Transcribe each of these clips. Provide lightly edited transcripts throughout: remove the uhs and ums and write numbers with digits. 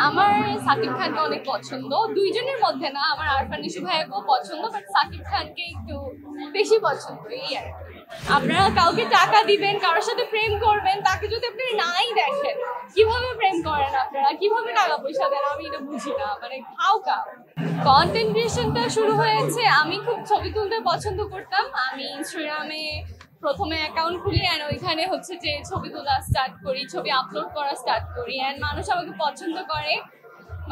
আমার সাকিব খানকে অনেক পছন্দ, দুইজনের মধ্যে না, আমার আরফান নিশু ভাইয়াকেও পছন্দ, বাট সাকিব খানকে একটু বেশি পছন্দ। এই আর কি। আপনারা কাউকে টাকা দিবেন, কারোর সাথে প্রেম করবেন, তাকে যদি আপনি নাই দেখেন, কিভাবে প্রেম করেন আপনারা, কিভাবে টাকা পয়সা দেন, আমি এটা বুঝি না। মানে খাও কাও। কন্টেন্ট ক্রিয়েশনটা শুরু হয়েছে, আমি খুব ছবি তুলতে পছন্দ করতাম। আমি ইনস্টাগ্রামে প্রথমে অ্যাকাউন্ট খুলি অ্যান্ড ওইখানে হচ্ছে যে ছবি তোলা স্টার্ট করি, ছবি আপলোড করা স্টার্ট করি, অ্যান্ড মানুষ আমাকে পছন্দ করে,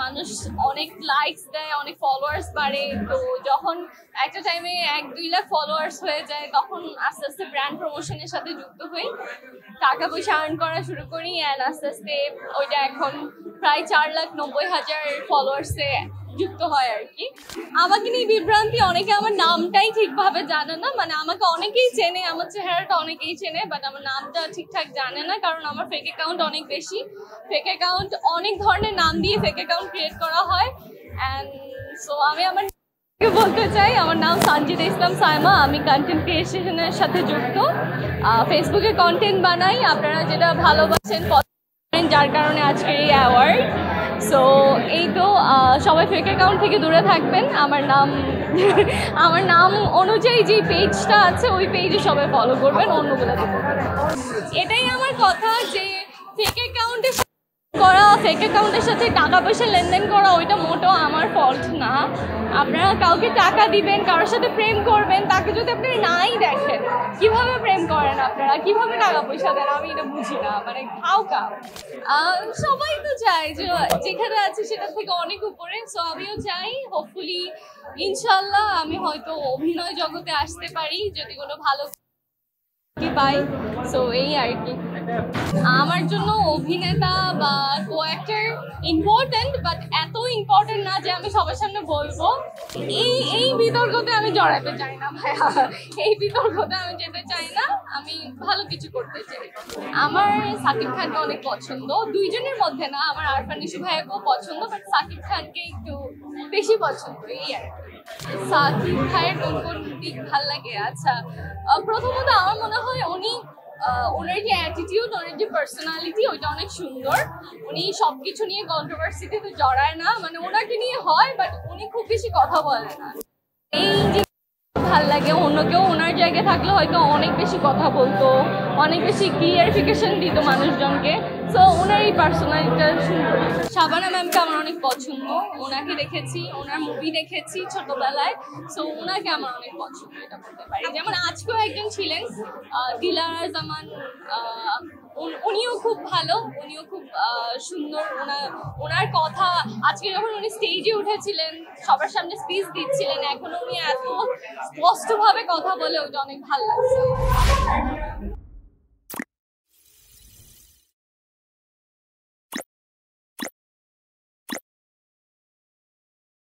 মানুষ অনেক লাইকস দেয়, অনেক ফলোয়ার্স বাড়ে। তো যখন একটা টাইমে 1-2 লাখ ফলোয়ার্স হয়ে যায়, তখন আস্তে আস্তে ব্র্যান্ড প্রমোশনের সাথে যুক্ত হই, টাকা পয়সা আর্ন করা শুরু করি, অ্যান্ড আস্তে আস্তে ওইটা এখন প্রায় 4,90,000 ফলোয়ার্সে যুক্ত হয় আর কি। আমাকে নিয়ে বিভ্রান্তি, অনেকে আমার নামটাই ঠিকভাবে জানে না, মানে আমাকে অনেকেই চেনে, আমার চেহারাটা অনেকেই চেনে, বাট আমার নামটা ঠিকঠাক জানে না, কারণ আমার ফেক অ্যাকাউন্ট অনেক বেশি। ফেক অ্যাকাউন্ট অনেক ধরনের নাম দিয়ে ফেক অ্যাকাউন্ট ক্রিয়েট করা হয়, অ্যান্ড সো আমি আমার বলতে চাই, আমার নাম সঞ্জিদা ইসলাম সাইমা, আমি কন্টেন্ট ক্রিয়েশনের সাথে যুক্ত। ফেসবুকে কন্টেন্ট বানাই, আপনারা যেটা ভালোবাসেন, যার কারণে আজকের এই অ্যাওয়ার্ড। সো এই তো, সবাই ফেক অ্যাকাউন্ট থেকে দূরে থাকবেন। আমার নাম অনুযায়ী যে পেজটা আছে, ওই পেজে সবাই ফলো করবেন, অন্যগুলো এটাই আমার কথা, যে ফেক অ্যাকাউন্টে ফেক অ্যাকাউন্টের সাথে টাকা পয়সা লেনদেন করা, ওইটা মোটেও আমার ফল্ট না। আপনারা কাউকে টাকা দিবেন, কারোর সাথে প্রেম করবেন, তাকে যদি আপনি নাই দেখেন, কিভাবে প্রেম করেন আপনারা, কিভাবে টাকা পয়সা দেন, আমি এটা বুঝি না। মানে খাও কাও। সবাই তো চায় যে যেখানে আছে সেটা থেকে অনেক উপরে। সো আমিও চাই, হোপফুলি ইনশাল্লাহ আমি হয়তো অভিনয় জগতে আসতে পারি, যদি কোনো ভালো পাই। সো এই আর কি। আমার জন্য অভিনেতা বা কো অ্যাক্টর ইম্পর্টেন্ট, বাট এত ইম্পর্টেন্ট না যে আমি সবার সামনে বলবো। এই বিতর্কতে আমি জড়াতে চাই না ভাইয়া, এই বিতর্কতে আমি যেতে চাই না। আমি ভালো কিছু করতে চাই। আমার সাকিব খানকে অনেক পছন্দ, দুইজনের মধ্যে না, আমার আরফান নিশু ভাইয়াকেও পছন্দ, বাট সাকিব খানকে একটু বেশি পছন্দ। এই আর কি। সাকিব ভাইয়ের কোন কোন দিক ভাল লাগে? আচ্ছা, প্রথমত আমার মনে হয় ওনার যে অ্যাটিটিউড, ওনার যে পার্সোনালিটি, ওইটা অনেক সুন্দর। উনি সবকিছু নিয়ে কন্ট্রোভার্সিতে তো জড়ায় না, মানে ওনাকে নিয়ে হয়, বাট উনি খুব বেশি কথা বলে না। এই যে ভাল লাগে, অন্য কেউ ওনার জায়গায় থাকলে হয়তো অনেক বেশি কথা বলতো, অনেক বেশি ক্লিয়ারিফিকেশন দিত মানুষজনকে। সো ওনার এই পার্সোনালিটিটা সুন্দর। শাবানা ম্যামকে আমার অনেক পছন্দ, ওনাকে দেখেছি, ওনার মুভি দেখেছি ছোটবেলায়। সো ওনাকে আমার অনেক পছন্দ, এটা বলতে পারি। যেমন আজকেও একজন ছিলেন, দিলারা জামান, উনিও খুব ভালো, উনিও খুব সুন্দর। ওনার কথা, আজকে যখন উনি স্টেজে উঠেছিলেন, সবার সামনে স্পিচ দিচ্ছিলেন, এখনো উনি এত স্পষ্টভাবে কথা বলে, ওটা অনেক ভালো লাগছে।